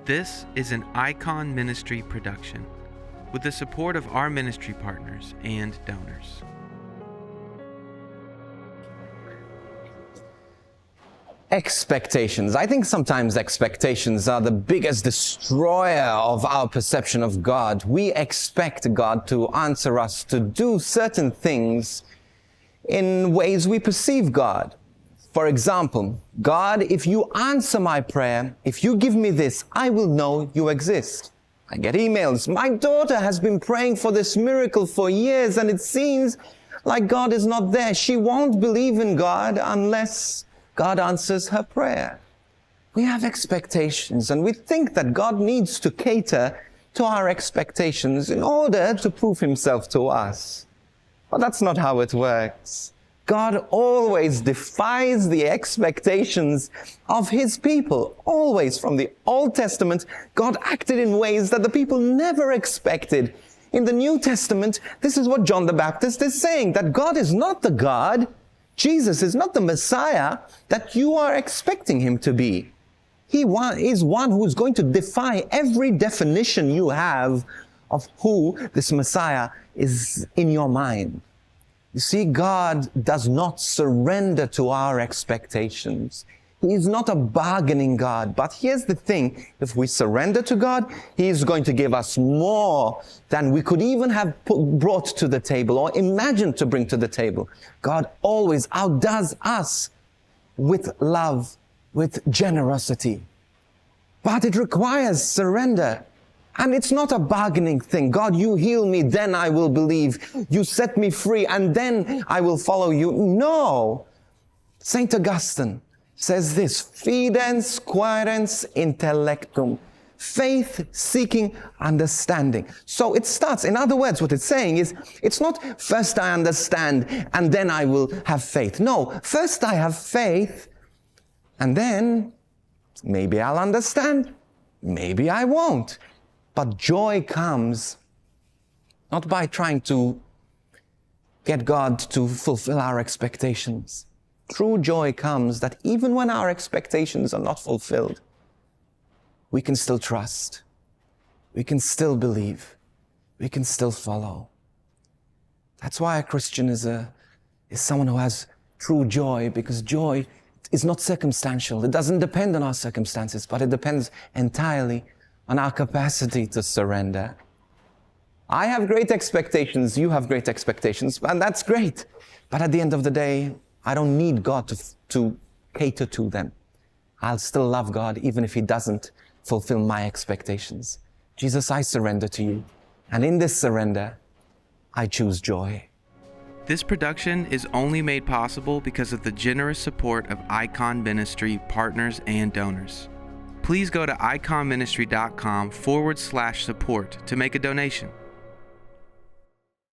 This is an Icon Ministry production with the support of our ministry partners and donors. Expectations. I think sometimes expectations are the biggest destroyer of our perception of God. We expect God to answer us, to do certain things in ways we perceive God. For example, God, if you answer my prayer, if you give me this, I will know you exist. I get emails. My daughter has been praying for this miracle for years, and it seems like God is not there. She won't believe in God unless God answers her prayer. We have expectations, and we think that God needs to cater to our expectations in order to prove himself to us. But that's not how it works. God always defies the expectations of his people. Always. From the Old Testament, God acted in ways that the people never expected. In the New Testament, this is what John the Baptist is saying, that God is not the God, Jesus is not the Messiah that you are expecting him to be. He is one who's going to defy every definition you have of who this Messiah is in your mind. You see, God does not surrender to our expectations. He is not a bargaining God. But here's the thing. If we surrender to God, he is going to give us more than we could even have brought to the table or imagined to bring to the table. God always outdoes us with love, with generosity. But it requires surrender. And it's not a bargaining thing. God, you heal me, then I will believe. You set me free, and then I will follow you. No. St. Augustine says this, fidens quaerens intellectum, faith seeking understanding. So it starts, in other words, what it's saying is, it's not first I understand and then I will have faith. No, first I have faith and then maybe I'll understand, maybe I won't. But joy comes not by trying to get God to fulfill our expectations. True joy comes that even when our expectations are not fulfilled, we can still trust, we can still believe, we can still follow. That's why a Christian is someone who has true joy, because joy is not circumstantial. It doesn't depend on our circumstances, but it depends entirely on our capacity to surrender. I have great expectations, you have great expectations, and that's great. But at the end of the day, I don't need God to cater to them. I'll still love God even if he doesn't fulfill my expectations. Jesus, I surrender to you. And in this surrender, I choose joy. This production is only made possible because of the generous support of Icon Ministry partners and donors. Please go to iconministry.com/support to make a donation.